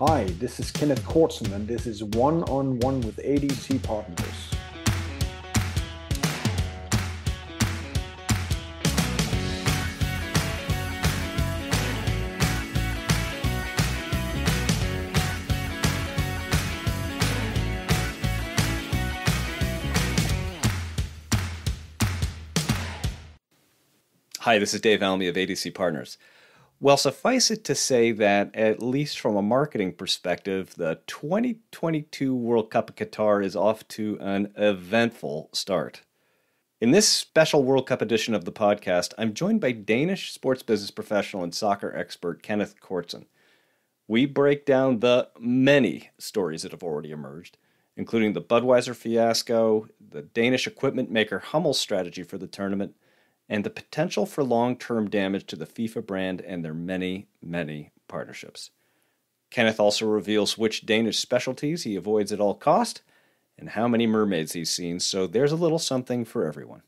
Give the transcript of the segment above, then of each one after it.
Hi, this is Kenneth Cortsen, and this is One-on-One with ADC Partners. Hi, this is Dave Almy of ADC Partners. Well, suffice it to say that, at least from a marketing perspective, the 2022 World Cup of Qatar is off to an eventful start. In this special World Cup edition of the podcast, I'm joined by Danish sports business professional and soccer expert Kenneth Cortsen. We break down the many stories that have already emerged, including the Budweiser fiasco, the Danish equipment maker Hummel's strategy for the tournament, and the potential for long-term damage to the FIFA brand and their many, many partnerships. Kenneth also reveals which Danish specialties he avoids at all cost and how many mermaids he's seen, so there's a little something for everyone.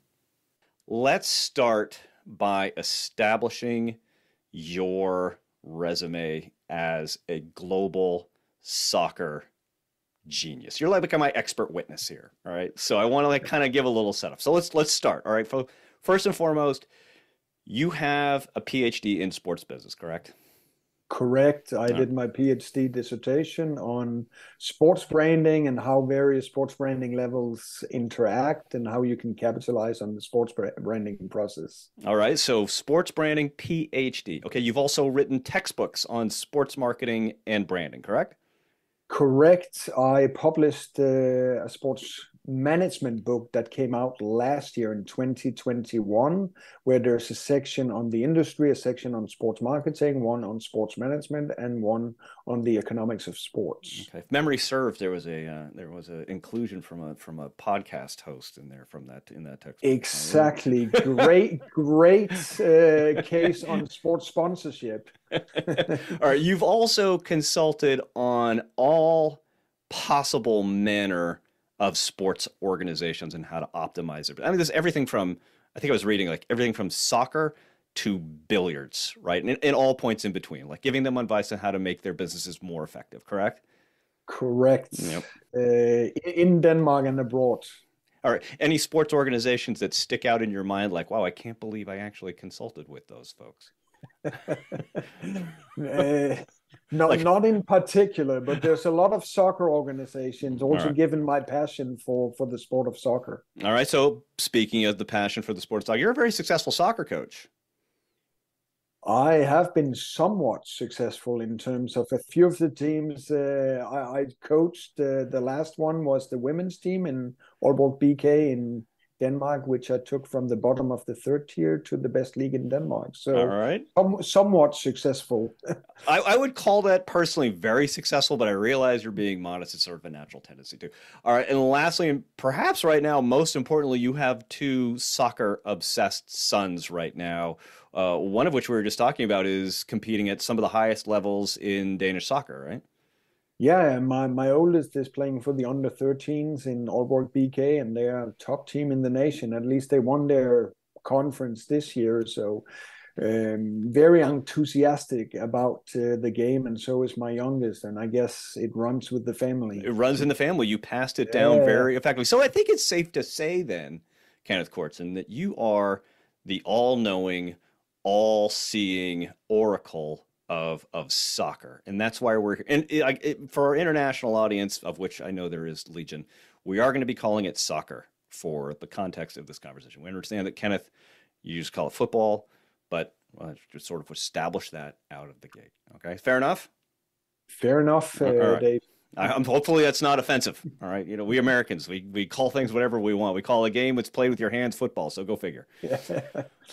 Let's start by establishing your resume as a global soccer genius. You're like my expert witness here, all right? So I want to kind of give a little setup. So let's start, all right, folks. First and foremost, you have a PhD in sports business, correct? Correct. I did my PhD dissertation on sports branding and how various sports branding levels interact and how you can capitalize on the sports branding process. All right, so sports branding, PhD. Okay, you've also written textbooks on sports marketing and branding, correct? Correct. I published a sports management book that came out last year in 2021, where there's a section on the industry, a section on sports marketing, one on sports management, and one on the economics of sports. Okay. If memory serves, there was a inclusion from a podcast host in there in that text. Exactly. Great case on sports sponsorship. All right. You've also consulted on all possible manner of sports organizations and how to optimize it. I mean, there's everything from, I think I was reading, like everything from soccer to billiards, right? And all points in between, like giving them advice on how to make their businesses more effective, correct? Correct. Yep. In Denmark and abroad. All right. Any sports organizations that stick out in your mind, like, wow, I can't believe I actually consulted with those folks? Not in particular, but there's a lot of soccer organizations also given my passion for the sport of soccer. All right. So speaking of the passion for the sport of soccer, you're a very successful soccer coach. I have been somewhat successful in terms of a few of the teams I coached. The last one was the women's team in Aalborg BK in Denmark, which I took from the bottom of the third tier to the best league in Denmark. So, all right. Somewhat successful. I would call that personally very successful, but I realize you're being modest. It's sort of a natural tendency too. All right. And lastly, and perhaps right now, most importantly, you have two soccer-obsessed sons right now. One of which we were just talking about is competing at some of the highest levels in Danish soccer, right? Yeah, my oldest is playing for the under-13s in Aalborg BK, and they are a top team in the nation. At least they won their conference this year, so very enthusiastic about the game, and so is my youngest, and I guess it runs with the family. It runs in the family. You passed it down very effectively. So I think it's safe to say then, Kenneth Cortsen, that you are the all-knowing, all-seeing oracle of soccer, and that's why we're here. And for our international audience, of which I know there is legion, we are going to be calling it soccer for the context of this conversation. We understand that, Kenneth, you just call it football, but just sort of establish that out of the gate. Okay, fair enough. Fair enough, right. Dave. Hopefully that's not offensive. All right. You know, we Americans, we call things whatever we want. We call a game that's played with your hands football. So go figure.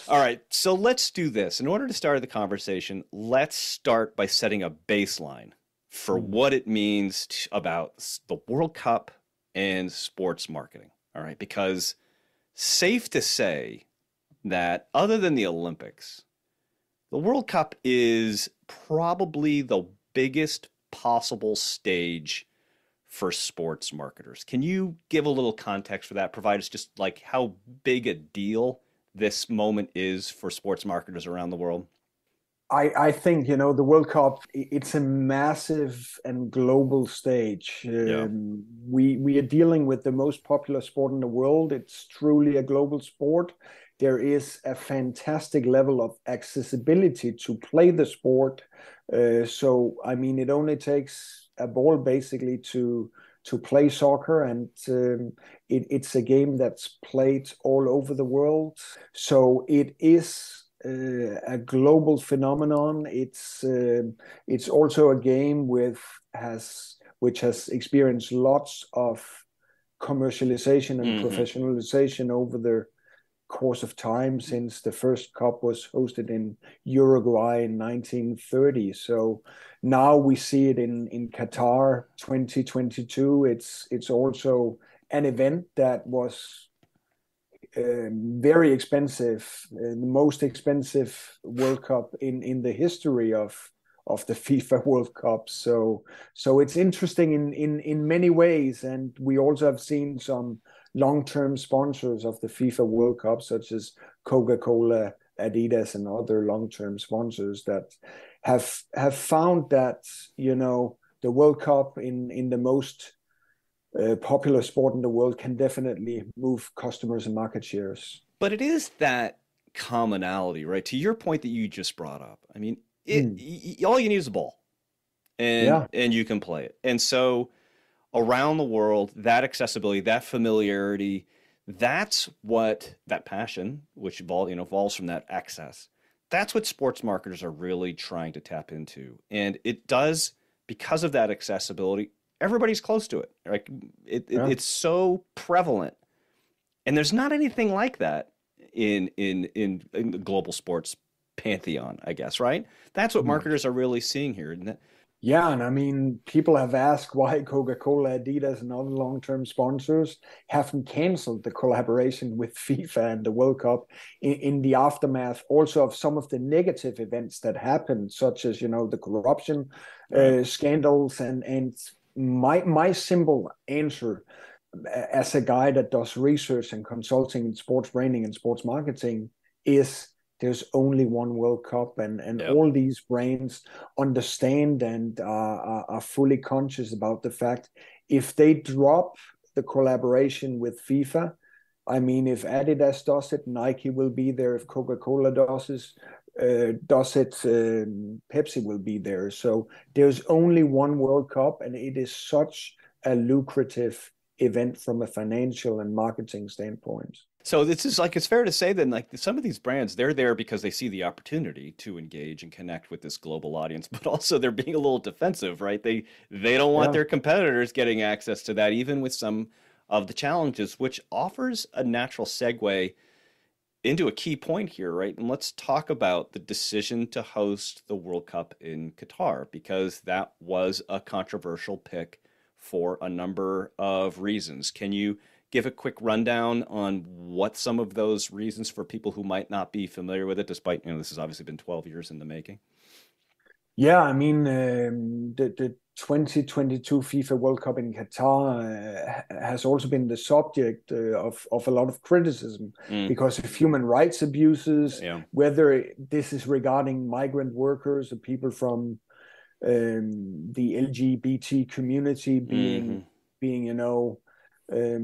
All right. So let's do this. In order to start the conversation, let's start by setting a baseline for what it means about the World Cup and sports marketing. All right. Because safe to say that other than the Olympics, the World Cup is probably the biggest possible stage for sports marketers. Can you give a little context for that? Provide us just like how big a deal this moment is for sports marketers around the world? I think, the World Cup, it's a massive and global stage. Yeah. We are dealing with the most popular sport in the world. It's truly a global sport. There is a fantastic level of accessibility to play the sport. So, I mean, it only takes a ball basically to play soccer, and it's a game that's played all over the world. So it is a global phenomenon. It's also a game which has experienced lots of commercialization and Hmm. professionalization over the course of time since the first cup was hosted in Uruguay in 1930. So now we see it in Qatar 2022. It's also an event that was very expensive, the most expensive World Cup in the history of the FIFA World Cup. So it's interesting in many ways, and we also have seen some long-term sponsors of the FIFA World Cup, such as Coca-Cola, Adidas, and other long-term sponsors that have found that the World Cup in the most popular sport in the world can definitely move customers and market shares. But it is that commonality, right? To your point that you just brought up. I mean, Mm. all you need is a ball, and Yeah, you can play it. And so around the world, that accessibility, that familiarity, that's what that passion, which evolves from that access. That's what sports marketers are really trying to tap into, and it does because of that accessibility. Everybody's close to it. Like yeah, it's so prevalent, and there's not anything like that in the global sports pantheon, I guess, right? That's what mm. marketers are really seeing here. Yeah. And I mean, people have asked why Coca-Cola, Adidas, and other long-term sponsors haven't canceled the collaboration with FIFA and the World Cup in the aftermath, also of some of the negative events that happened, such as the corruption Right. scandals. And my simple answer, as a guy that does research and consulting in sports branding and sports marketing, is there's only one World Cup, and Yep. all these brands understand and are fully conscious about the fact if they drop the collaboration with FIFA, I mean, if Adidas does it, Nike will be there. If Coca-Cola does it, Pepsi will be there. So there's only one World Cup, and it is such a lucrative event from a financial and marketing standpoint. So this is like it's fair to say then like some of these brands they're there because they see the opportunity to engage and connect with this global audience, but also they're being a little defensive, right? They don't want Yeah. their competitors getting access to that, even with some of the challenges, which offers a natural segue into a key point here, right? And let's talk about the decision to host the World Cup in Qatar, because that was a controversial pick for a number of reasons. Can you give a quick rundown on what some of those reasons for people who might not be familiar with it, despite, this has obviously been 12 years in the making? Yeah, I mean, the 2022 FIFA World Cup in Qatar has also been the subject of a lot of criticism Mm, because of human rights abuses, yeah. whether this is regarding migrant workers or people from the LGBT community Hmm. being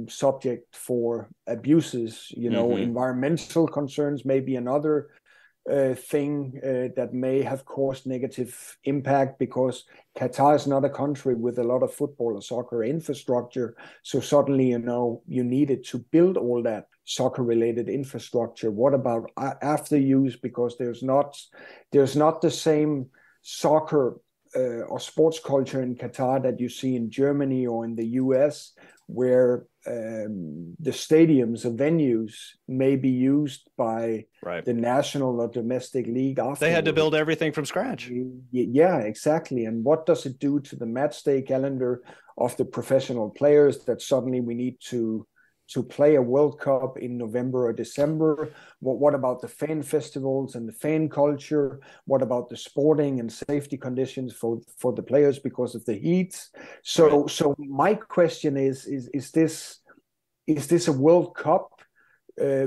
subject for abuses. Hmm. Environmental concerns may be another thing that may have caused negative impact because Qatar is not a country with a lot of football or soccer infrastructure. So suddenly, you needed to build all that soccer related infrastructure. What about after use? Because there's not the same soccer or sports culture in Qatar that you see in Germany or in the US, where the stadiums or venues may be used by Right. the national or domestic league They had to afterwards. build everything from scratch. Yeah, exactly. And what does it do to the match day calendar of the professional players that suddenly we need to play a World Cup in November or December? What about the fan festivals and the fan culture? What about the sporting and safety conditions for the players because of the heat? Right. So my question is this a World Cup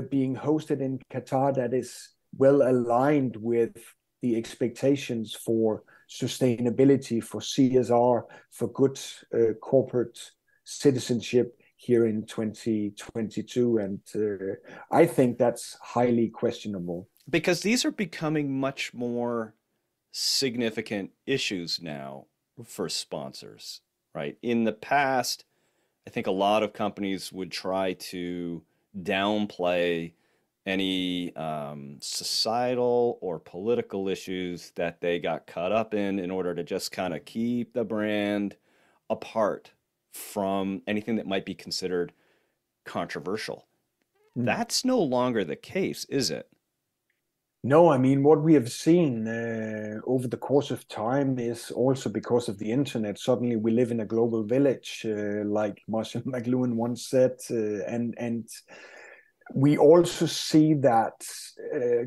being hosted in Qatar that is well aligned with the expectations for sustainability, for CSR, for good corporate citizenship here in 2022. And I think that's highly questionable. Because these are becoming much more significant issues now for sponsors, right? In the past, I think a lot of companies would try to downplay any societal or political issues that they got caught up in order to just kind of keep the brand apart from anything that might be considered controversial. That's no longer the case, is it? No, I mean, what we have seen over the course of time is also because of the internet. Suddenly, we live in a global village, like Marshall McLuhan once said, and we also see that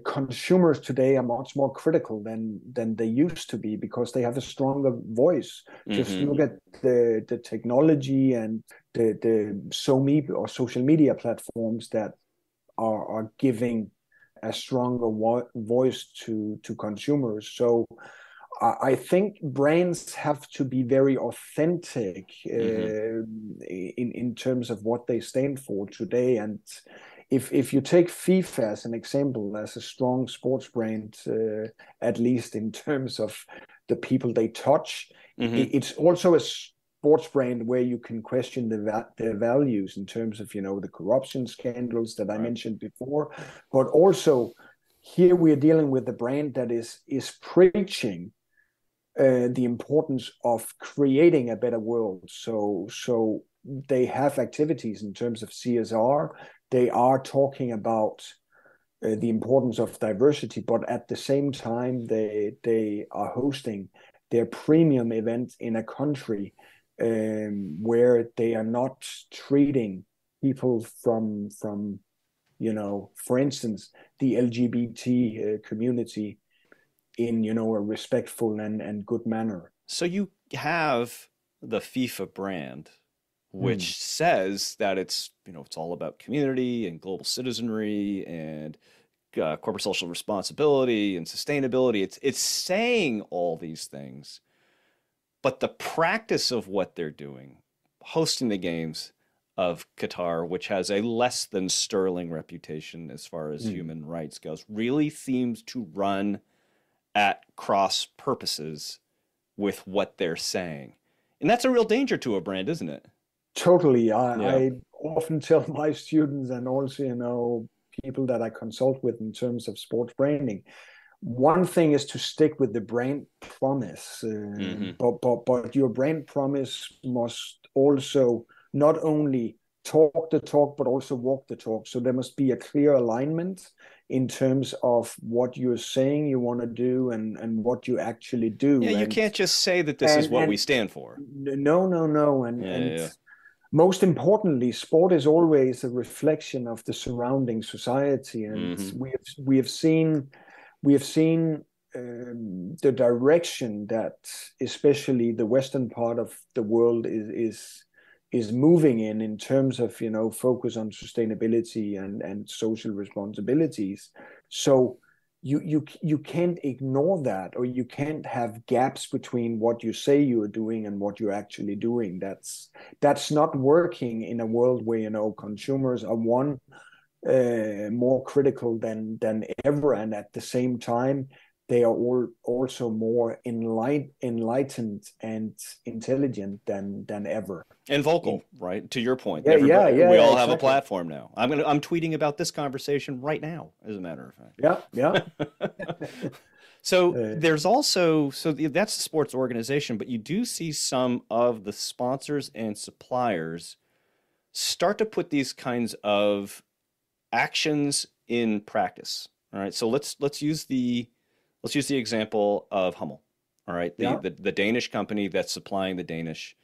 consumers today are much more critical than they used to be because they have a stronger voice. Just Mm-hmm. look at the technology and the social media platforms that are giving a stronger voice to consumers. So I think brands have to be very authentic Mm-hmm. in terms of what they stand for today. And if you take FIFA as an example, as a strong sports brand, at least in terms of the people they touch, Mm-hmm. it's also a sports brand where you can question their values in terms of the corruption scandals that I Right. mentioned before, but also here we are dealing with a brand that is preaching the importance of creating a better world. So they have activities in terms of CSR. They are talking about the importance of diversity, but at the same time, they are hosting their premium event in a country where they are not treating people from for instance, the LGBT community in a respectful and good manner. So you have the FIFA brand, Mm. which says that it's all about community and global citizenry and corporate social responsibility and sustainability. It's saying all these things, but the practice of what they're doing, hosting the games of Qatar, which has a less than sterling reputation as far as Mm. human rights goes, really seems to run at cross purposes with what they're saying. And that's a real danger to a brand, isn't it? Totally. Yeah. I often tell my students and also, people that I consult with in terms of sports branding. One thing is to stick with the brand promise, Hmm. but your brand promise must also not only talk the talk but also walk the talk. So there must be a clear alignment in terms of what you're saying you want to do and what you actually Yeah, do. you And can't just say that this is and what we and stand for. no, no, no, Yeah, and yeah, most importantly, sport is always a reflection of the surrounding society, yeah. and Hmm. we have seen the direction that especially the western part of the world is moving in terms of focus on sustainability and social responsibilities. So you can't ignore that, or you can't have gaps between what you say you are doing and what you're actually doing. That's not working in a world where consumers are more critical than ever, and at the same time they are all also more enlightened and intelligent than ever. And In vocal, right? To your point, Yeah, yeah, everybody, yeah, we yeah, all have a exactly. platform now. I'm tweeting about this conversation right now, as a matter of Yeah, yeah. fact. So uh, there's also that's the sports organization, but you do see some of the sponsors and suppliers start to put these kinds of actions in practice. All right. So let's use the example of Hummel. All right. The yeah, the, the Danish company that's supplying the Danish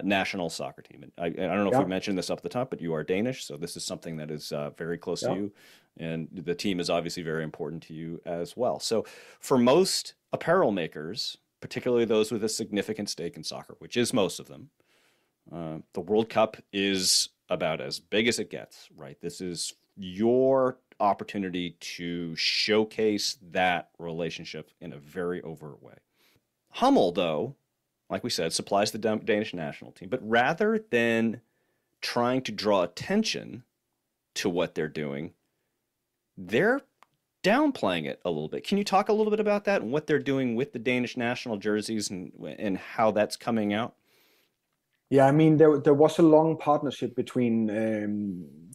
national soccer team. And I don't know if we yeah, mentioned this up the top, but you are Danish, so this is something that is very close to yeah. you, and the team is obviously very important to you as well. So for most apparel makers, particularly those with a significant stake in soccer, which is most of them, the World Cup is about as big as it gets, right? This is your opportunity to showcase that relationship in a very overt way. Hummel, though, like we said, supplies the Danish national team, but rather than trying to draw attention to what they're doing, they're downplaying it a little bit. Can you talk a little bit about that and what they're doing with the Danish national jerseys and how that's coming out? Yeah, I mean there was a long partnership between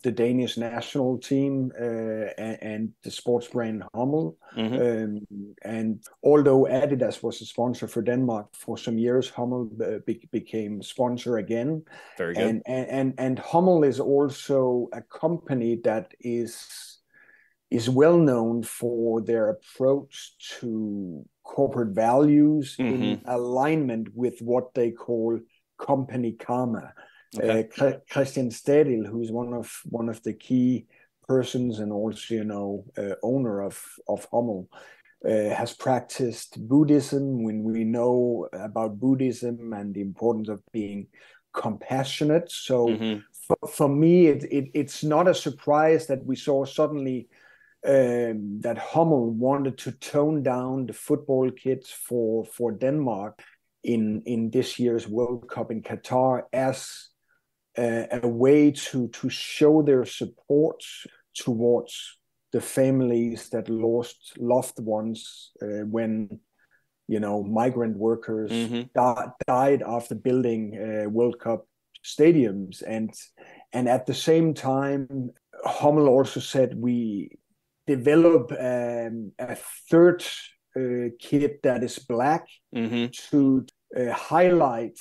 the Danish national team and the sports brand Hummel. Mm-hmm. And although Adidas was a sponsor for Denmark for some years, Hummel became sponsor again. Very good. And Hummel is also a company that is well known for their approach to corporate values in Mm-hmm. alignment with what they call company karma. Okay. Christian Stadil, who's one of the key persons and also owner of Hummel, has practiced Buddhism. When we know about Buddhism and the importance of being compassionate, so Mm-hmm. for me, it's not a surprise that we saw suddenly that Hummel wanted to tone down the football kits for Denmark in this year's World Cup in Qatar as a way to show their support towards the families that lost loved ones when migrant workers Mm-hmm. died after building World Cup stadiums, and at the same time Hummel also said we develop a third kit that is black Mm-hmm. to highlight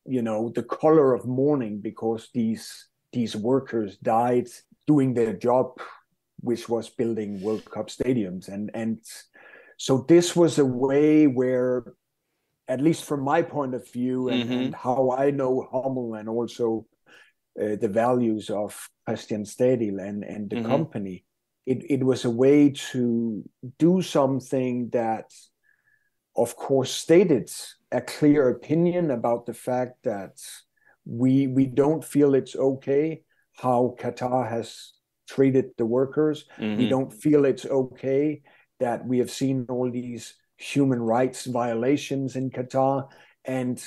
the color of mourning because these workers died doing their job, which was building World Cup stadiums. And so this was a way where, at least from my point of view Mm-hmm. and how I know Hummel and also the values of Christian Stadil and the Mm-hmm. company, it was a way to do something that, of course, stated a clear opinion about the fact that we don't feel it's okay how Qatar has treated the workers. We Mm-hmm. don't feel it's okay that we have seen all these human rights violations in Qatar. And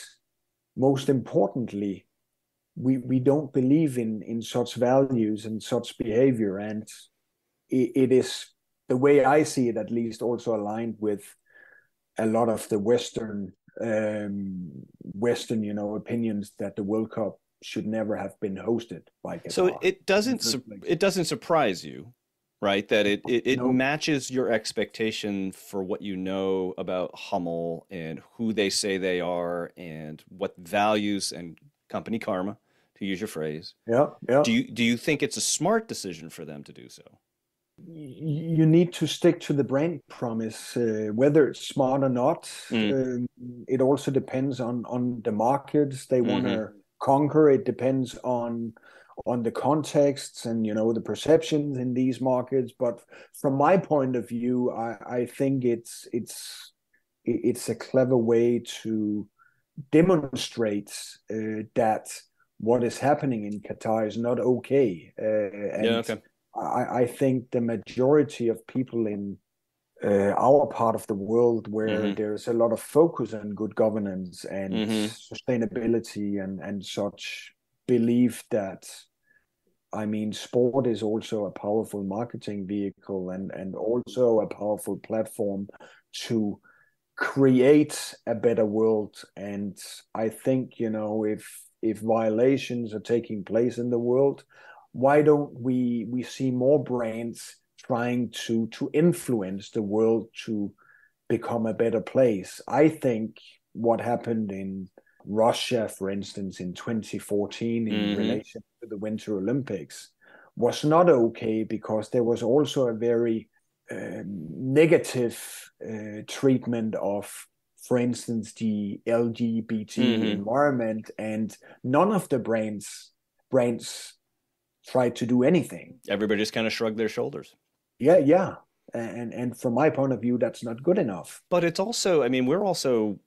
most importantly, we don't believe in such values and such behavior. And it is, the way I see it at least, also aligned with a lot of the Western opinions that the World Cup should never have been hosted by So Qatar it in the doesn't first place. it doesn't surprise you, right? That it No, matches your expectation for what you know about Hummel and who they say they are and what values and company karma, to use your phrase. yeah, yeah. Do you think it's a smart decision for them to do so? You need to stick to the brand promise, whether it's smart or not. Mm, It also depends on the markets they want mm-hmm. to conquer. It depends on the contexts and the perceptions in these markets. But from my point of view, I think it's a clever way to demonstrate that what is happening in Qatar is not okay. Yeah, And okay. I think the majority of people in our part of the world, where Mm-hmm. there's a lot of focus on good governance and Mm-hmm. sustainability and such, believe that, I mean, sport is also a powerful marketing vehicle and also a powerful platform to create a better world. And I think, if violations are taking place in the world, why don't we see more brands trying to influence the world to become a better place? I think what happened in Russia, for instance, in 2014 in Mm-hmm. relation to the Winter Olympics was not okay because there was also a very negative treatment of, for instance, the LGBT Mm-hmm. environment, and none of the brands tried to do anything. Everybody just kind of shrugged their shoulders. Yeah, yeah, and from my point of view, that's not good enough. But it's also, we're also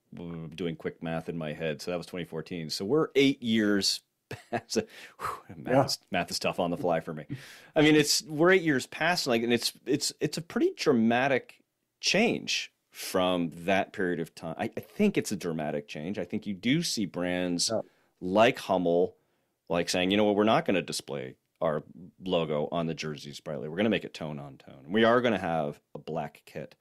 doing quick math in my head. So that was 2014. So we're 8 years Yeah. Math is tough on the fly for me. I mean, we're 8 years past, like, and it's a pretty dramatic change from that period of time. I think it's a dramatic change. I think you do see brands Yeah. like Hummel, like saying, you know what, we're not going to display our logo on the jerseys brightly. We're going to make it tone on tone. We are going to have a black kit.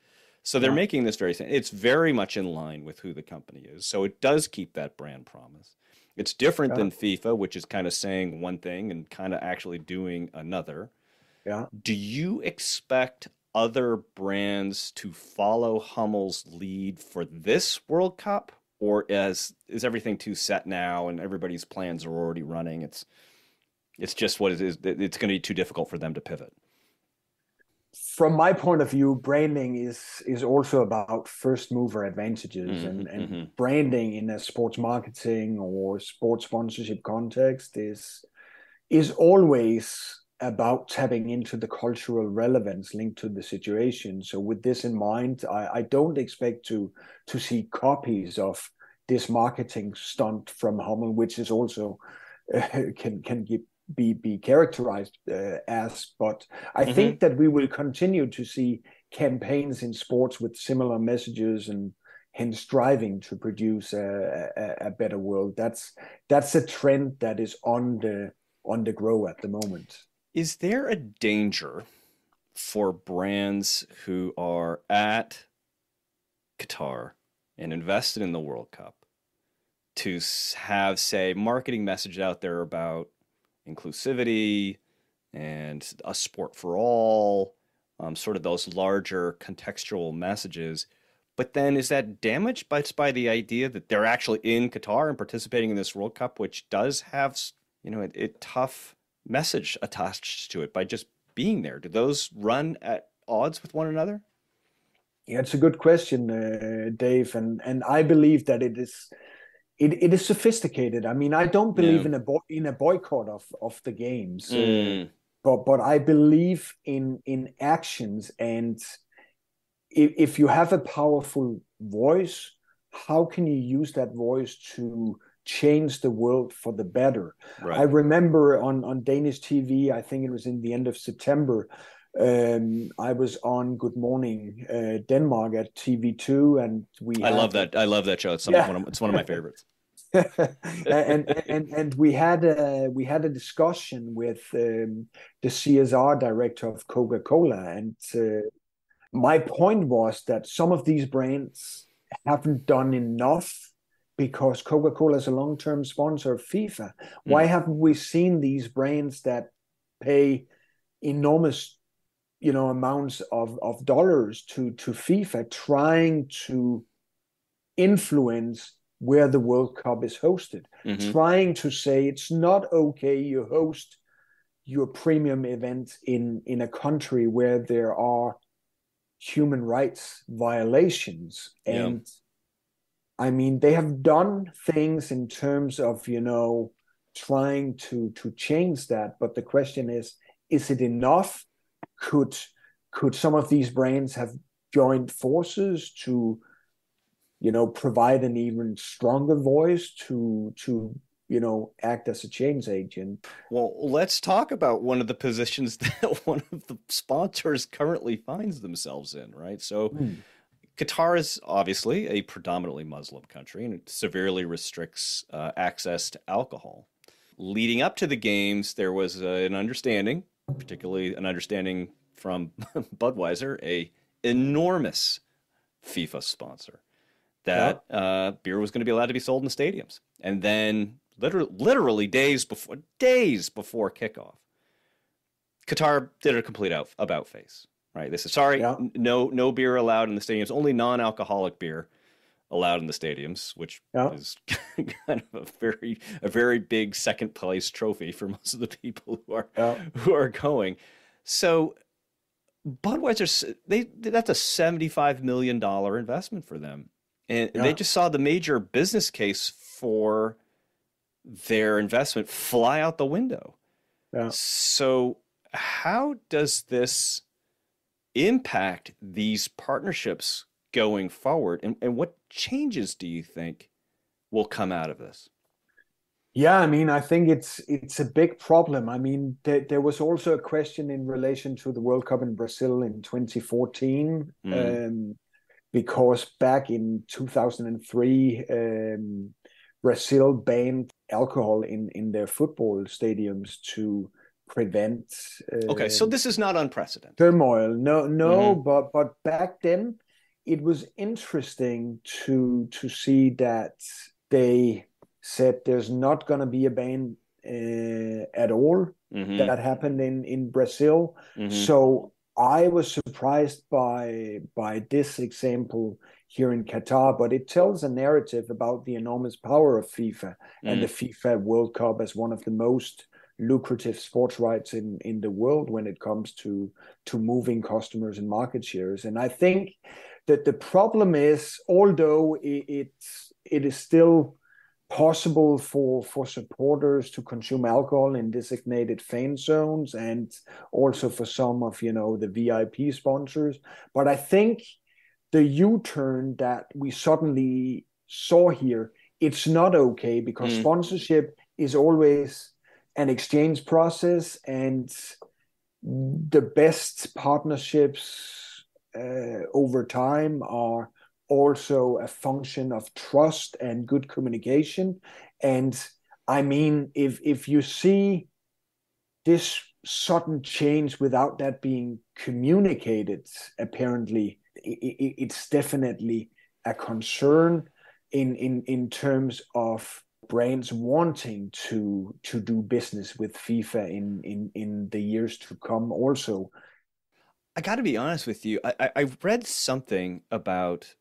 So they're Yeah. making this very thing. It's very much in line with who the company is. So it does keep that brand promise. It's different Yeah. than FIFA, which is kind of saying one thing and kind of actually doing another. Yeah. Do you expect other brands to follow Hummel's lead for this World Cup? Or is everything too set now and everybody's plans are already running? It's just what it is. It's going to be too difficult for them to pivot. From my point of view, branding is also about first mover advantages, Mm-hmm, and mm-hmm. branding in a sports marketing or sports sponsorship context is always about tapping into the cultural relevance linked to the situation. So with this in mind, I don't expect to see copies of this marketing stunt from Hummel, which is also can be characterized as. But I Mm-hmm. think that we will continue to see campaigns in sports with similar messages, and hence striving to produce a better world. That's a trend that is on the grow at the moment. Is there a danger for brands who are at Qatar and invested in the World Cup to have, say, marketing message out there about inclusivity and a sport for all, sort of those larger contextual messages? But then is that damaged by the idea that they're actually in Qatar and participating in this World Cup, which does have, a tough message attached to it by just being there? Do those run at odds with one another? Yeah, it's a good question, Dave, and I believe that it is sophisticated. I mean, I don't believe No. in a boycott of the games, Mm, but I believe in actions. And if you have a powerful voice, how can you use that voice to change the world for the better? I right. remember on Danish TV, I think it was in the end of September, I was on Good Morning Denmark at TV2, and we I love had that. I love that show. yeah. It's one of my favorites. And we had a discussion with the CSR director of Coca-Cola, and my point was that some of these brands haven't done enough because Coca-Cola is a long-term sponsor of FIFA. Why Mm, haven't we seen these brands that pay enormous, amounts of dollars to FIFA trying to influence where the World Cup is hosted, hmm. trying to say it's not okay you host your premium event in a country where there are human rights violations. Yeah. And I mean, they have done things in terms of, trying to change that. But the question is it enough? Could could some of these brands have joined forces to, provide an even stronger voice to act as a change agent? Well, let's talk about one of the positions that one of the sponsors currently finds themselves in, right? So Hmm. Qatar is obviously a predominantly Muslim country and it severely restricts access to alcohol. Leading up to the games, there was an understanding, particularly an understanding from Budweiser, a enormous FIFA sponsor, Yeah. that beer was going to be allowed to be sold in the stadiums. And then, literally days before kickoff, Qatar did a complete about face. Right? They said, "Sorry, Yeah. no beer allowed in the stadiums. Only non-alcoholic beer allowed in the stadiums," which Yeah. is kind of a very big second place trophy for most of the people Yeah. who are going. So Budweiser, that's a $75 million investment for them, and they Yeah. just saw the major business case for their investment fly out the window. Yeah. So how does this impact these partnerships going forward, and what changes do you think will come out of this? Yeah, I mean, I think it's a big problem. I mean, there was also a question in relation to the World Cup in Brazil in 2014, Mm. because back in 2003, Brazil banned alcohol in their football stadiums to prevent Okay, so this is not unprecedented. turmoil. No, no, Hmm. but back then it was interesting to see that they said there's not going to be a ban at all. Hmm. That happened in Brazil. Hmm. So I was surprised by this example here in Qatar, but it tells a narrative about the enormous power of FIFA and the Mm. FIFA World Cup as one of the most lucrative sports rights in the world when it comes to moving customers and market shares. And I think that the problem is, although it is still possible for supporters to consume alcohol in designated fan zones and also for some of the VIP sponsors, but I think the U-turn that we suddenly saw here, it's not okay because Mm. sponsorship is always an exchange process, and the best partnerships over time are also a function of trust and good communication. And I mean, if you see this sudden change without that being communicated, apparently, it's definitely a concern in terms of brands wanting to do business with FIFA in the years to come. Also, I got to be honest with you. I read something about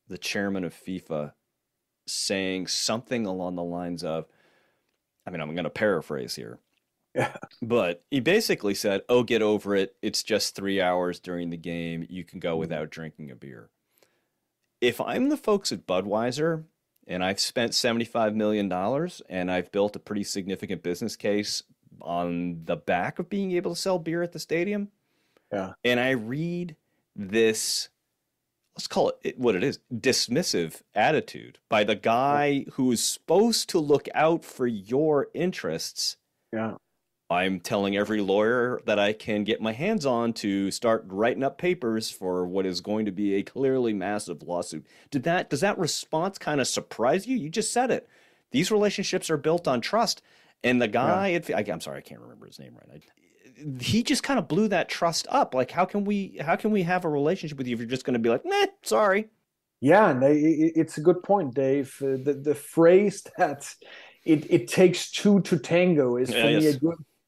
the chairman of FIFA saying something along the lines of, I mean, I'm going to paraphrase here, yeah, but he basically said, "Oh, get over it. It's just 3 hours during the game. You can go without drinking a beer." If I'm the folks at Budweiser and I've spent $75 million and I've built a pretty significant business case on the back of being able to sell beer at the stadium, yeah, and I read this, let's call it what it is, dismissive attitude by the yeah, guy who is supposed to look out for your interests. yeah. I'm telling every lawyer that I can get my hands on to start writing up papers for what is going to be a clearly massive lawsuit. Does that response kind of surprise you? You just said it. These relationships are built on trust. And the Yeah. guy, I'm sorry, I can't remember his name right. He just kind of blew that trust up. Like, how can we have a relationship with you if you're just going to be like, meh, sorry. Yeah, and it's a good point, Dave. The phrase that it takes two to tango is Yeah, for me a yes,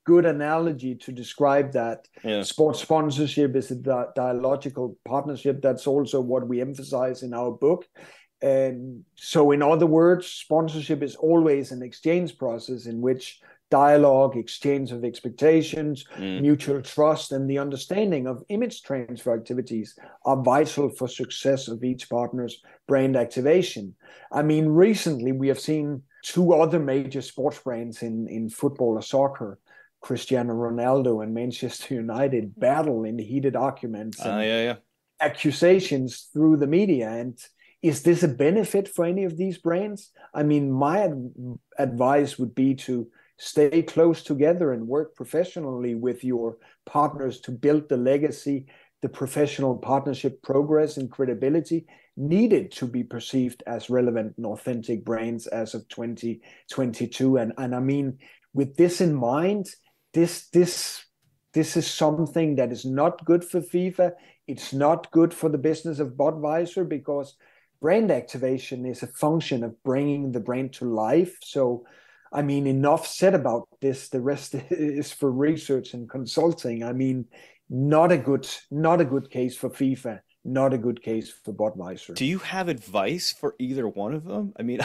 good analogy to describe that yeah. sports sponsorship is a dialogical partnership. That's also what we emphasize in our book. And so, in other words, sponsorship is always an exchange process in which dialogue, exchange of expectations, Mm. mutual trust, and the understanding of image transfer activities are vital for success of each partner's brand activation. I mean, recently we have seen two other major sports brands in football or soccer, Cristiano Ronaldo and Manchester United, battle in heated arguments and Yeah, yeah. accusations through the media. And is this a benefit for any of these brands? I mean, my advice would be to stay close together and work professionally with your partners to build the legacy, the professional partnership progress and credibility needed to be perceived as relevant and authentic brands as of 2022. And I mean, with this in mind, this is something that is not good for FIFA. It's not good for the business of Budweiser because brand activation is a function of bringing the brand to life. So, I mean, enough said about this. The rest is for research and consulting. I mean, not a good case for FIFA, not a good case for Budweiser. Do you have advice for either one of them? I mean,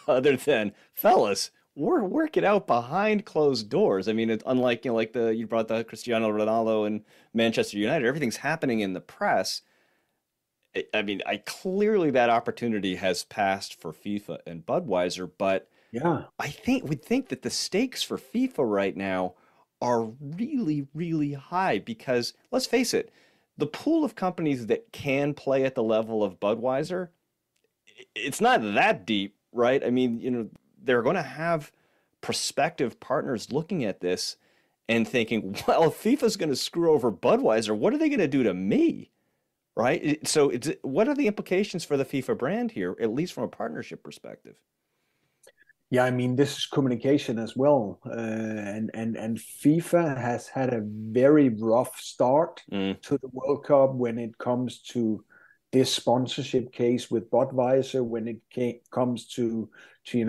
other than fellas, work it out behind closed doors. I mean, it's unlike like the you brought the Cristiano Ronaldo and Manchester United. Everything's happening in the press. I mean, I clearly that opportunity has passed for FIFA and Budweiser, but Yeah, I think would think that the stakes for FIFA right now are really, really high because let's face it, the pool of companies that can play at the level of Budweiser, it's not that deep, right? I mean, they're going to have prospective partners looking at this and thinking, well, if FIFA's going to screw over Budweiser, what are they going to do to me? Right? So what are the implications for the FIFA brand here, at least from a partnership perspective? Yeah, I mean, this is communication as well, and FIFA has had a very rough start Mm, to the World Cup when it comes to this sponsorship case with Budweiser, when it comes to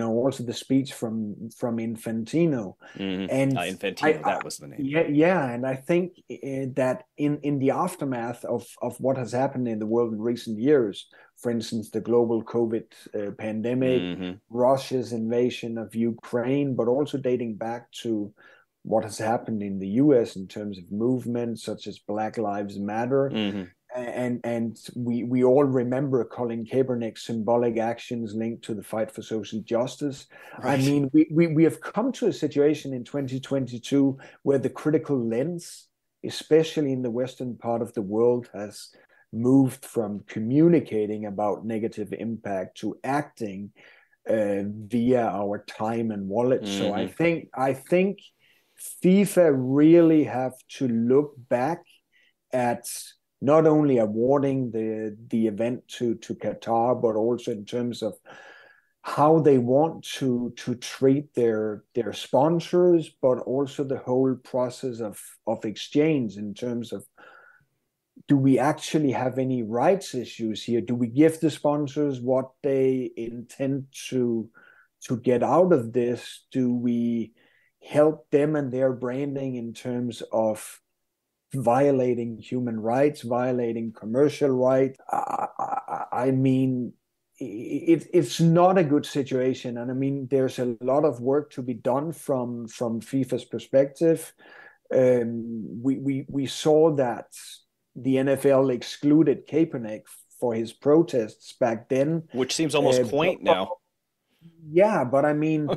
also the speech from Infantino, and Infantino, that was the name. yeah, and I think that in the aftermath of what has happened in the world in recent years, for instance, the global COVID pandemic, Hmm. Russia's invasion of Ukraine, but also dating back to what has happened in the US in terms of movements such as Black Lives Matter. Hmm. And we all remember Colin Kaepernick's symbolic actions linked to the fight for social justice. I Right. mean, we have come to a situation in 2022 where the critical lens, especially in the Western part of the world, has moved from communicating about negative impact to acting via our time and wallet. So Hmm. I think FIFA really have to look back at not only awarding the event to Qatar, but also in terms of how they want to treat their sponsors, but also the whole process of exchange in terms of, do we actually have any rights issues here? Do we give the sponsors what they intend to get out of this? Do we help them and their branding in terms of violating human rights, violating commercial rights? I mean, it's not a good situation, and I mean, there's a lot of work to be done from FIFA's perspective. We saw that the NFL excluded Kaepernick for his protests back then. Which seems almost quaint now. Yeah, but I mean,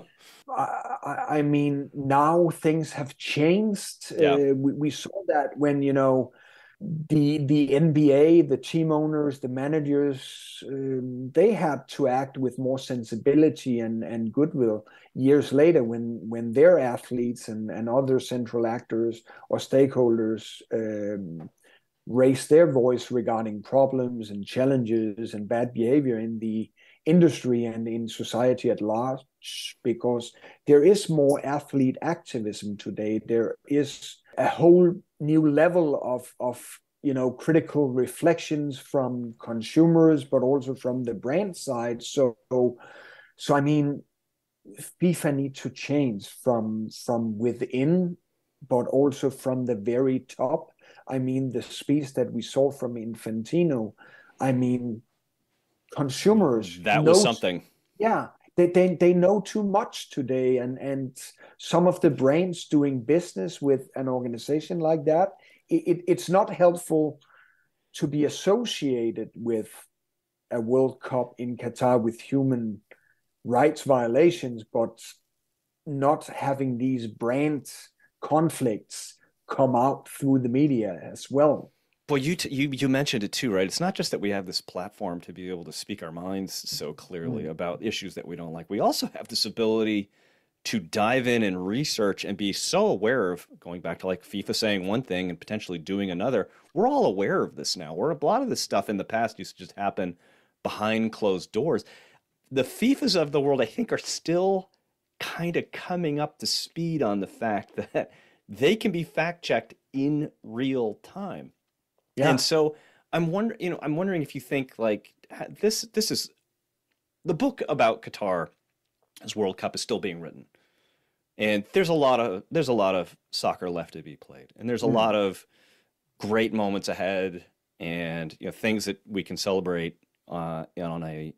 I mean, now things have changed. Yeah. We saw that when the NBA, the team owners, the managers, they had to act with more sensibility and goodwill years later when their athletes and other central actors or stakeholders raise their voice regarding problems and challenges and bad behavior in the industry and in society at large, because there is more athlete activism today. There is a whole new level of critical reflections from consumers, but also from the brand side. So I mean, FIFA need to change from within, but also from the very top. I mean, the speech that we saw from Infantino, I mean, consumers That was know, something. yeah, they know too much today, and some of the brands doing business with an organization like that, it's not helpful to be associated with a World Cup in Qatar with human rights violations, but not having these brand conflicts come out through the media as well. Well, you mentioned it too, right? It's not just that we have this platform to be able to speak our minds so clearly Mm. about issues that we don't like. We also have this ability to dive in and research and be so aware of, going back to like FIFA saying one thing and potentially doing another. We're all aware of this now. Where a lot of this stuff in the past used to just happen behind closed doors. The FIFAs of the world, I think, are still kind of coming up to speed on the fact that they can be fact checked in real time. And Yeah. so I'm wondering if you think like this is the book about Qatar as World Cup is still being written. And there's a lot of soccer left to be played. And there's a Mm. lot of great moments ahead and things that we can celebrate on a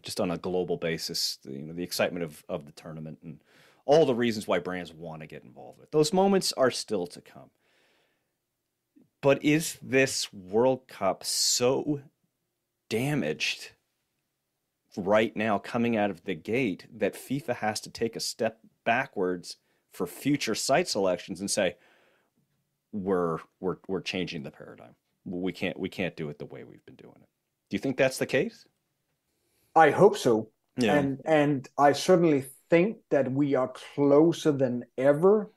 just on a global basis, the excitement of the tournament and all the reasons why brands want to get involved with. Those moments are still to come. But is this World Cup so damaged right now coming out of the gate that FIFA has to take a step backwards for future site selections and say we're changing the paradigm. We can't do it the way we've been doing it. Do you think that's the case? I hope so, Yeah. and I certainly think that we are closer than ever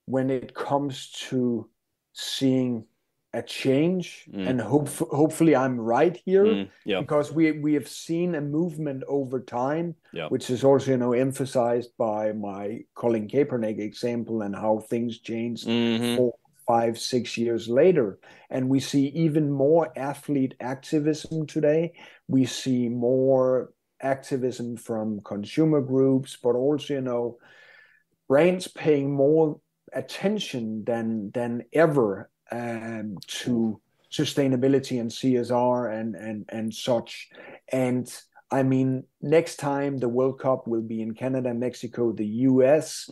when it comes to seeing a change, and hopefully I'm right here, Yep. because we have seen a movement over time, Yep. which is also emphasized by my Colin Kaepernick example and how things changed Mm-hmm. 4, 5, 6 years later. And we see even more athlete activism today. We see more activism from consumer groups, but also brands paying more attention than ever to sustainability and CSR and such. And I mean, next time the World Cup will be in Canada, Mexico, the US,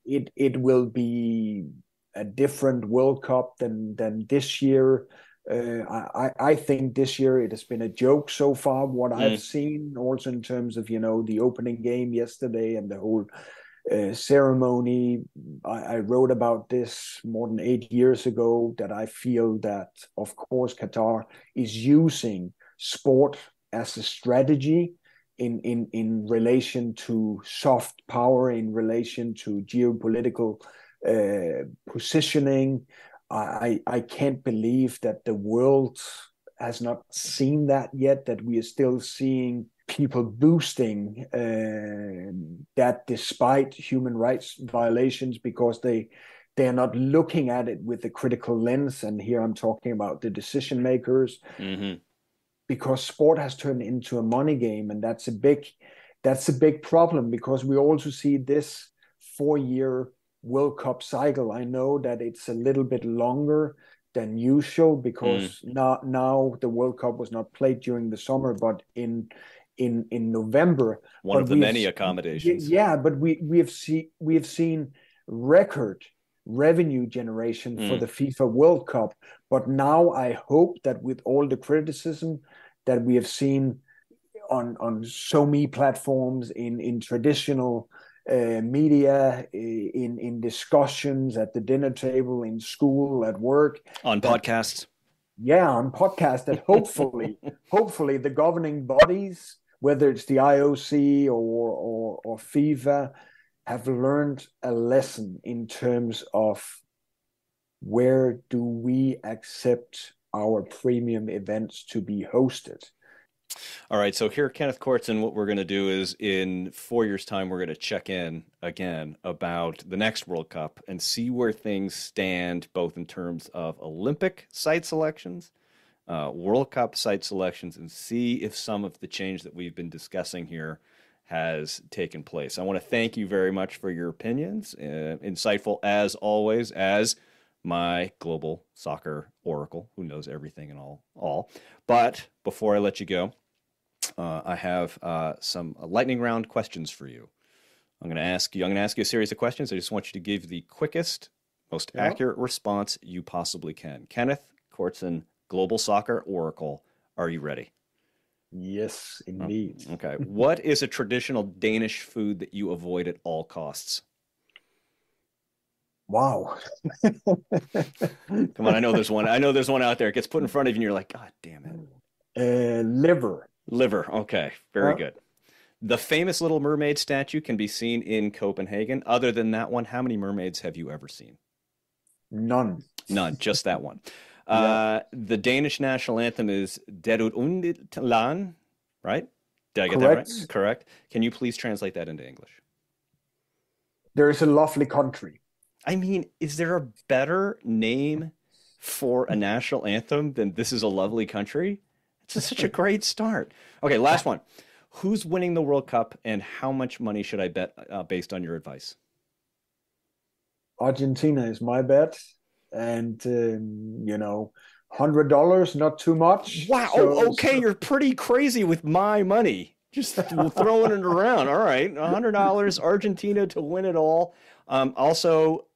it will be a different World Cup than this year. I think this year it has been a joke so far, what I've seen, also in terms of, the opening game yesterday and the whole ceremony. I wrote about this more than 8 years ago, that I feel that, of course, Qatar is using sport as a strategy in relation to soft power, in relation to geopolitical positioning. I can't believe that the world has not seen that yet, that we are still seeing people boosting that despite human rights violations, because they are not looking at it with a critical lens. And here I'm talking about the decision makers, because sport has turned into a money game, and that's a big problem, because we also see this 4-year World Cup cycle. I know that it's a little bit longer than usual, because now the World Cup was not played during the summer, but in November. One of the many accommodations. Yeah, but we have seen record revenue generation for the FIFA World Cup. But now I hope that with all the criticism that we have seen on so many platforms, in traditional media, in discussions at the dinner table, in school, at work, on podcasts. Yeah, on podcasts, that hopefully the governing bodies, whether it's the IOC or FIFA, have learned a lesson in terms of where do we accept our premium events to be hosted. All right, so here, Kenneth Cortsen, what we're going to do is in 4 years' time, we're going to check in again about the next World Cup and see where things stand, both in terms of Olympic site selections, World Cup site selections, and see if some of the change that we've been discussing here has taken place. I want to thank you very much for your opinions, insightful as always, as my global soccer oracle, who knows everything and all. But before I let you go, I have some lightning round questions for you. I'm going to ask you a series of questions. I just want you to give the quickest, most accurate response you possibly can. Kenneth Cortsen, global soccer oracle, are you ready? Yes, indeed. Okay. What is a traditional Danish food that you avoid at all costs? Wow. Come on, I know there's one out there. It gets put in front of you and you're like, God damn it. Liver. Liver. Okay. Very good. The famous Little Mermaid statue can be seen in Copenhagen. Other than that one, how many mermaids have you ever seen? None. None. Just that one. The Danish national anthem is Det Undigt Land, right? Did I get that right? Correct. Can you please translate that into English? There is a lovely country. I mean, is there a better name for a national anthem than This Is a Lovely Country? It's such a great start. Okay, last one. Who's winning the World Cup, and how much money should I bet based on your advice? Argentina is my bet. And, $100, not too much. Wow. Okay. You're pretty crazy with my money. Just throwing it around. All right. $100, Argentina to win it all. Also,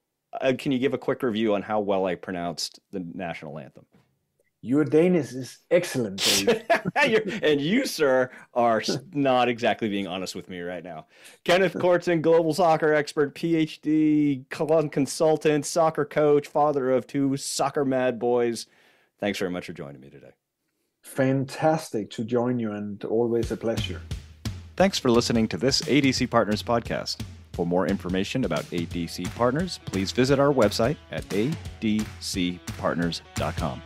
can you give a quick review on how well I pronounced the national anthem? Your Danish is excellent, Dave. And you, sir, are not exactly being honest with me right now. Kenneth Cortsen, global soccer expert, PhD, consultant, soccer coach, father of 2 soccer mad boys. Thanks very much for joining me today. Fantastic to join you, and always a pleasure. Thanks for listening to this ADC Partners podcast. For more information about ADC Partners, please visit our website at adcpartners.com.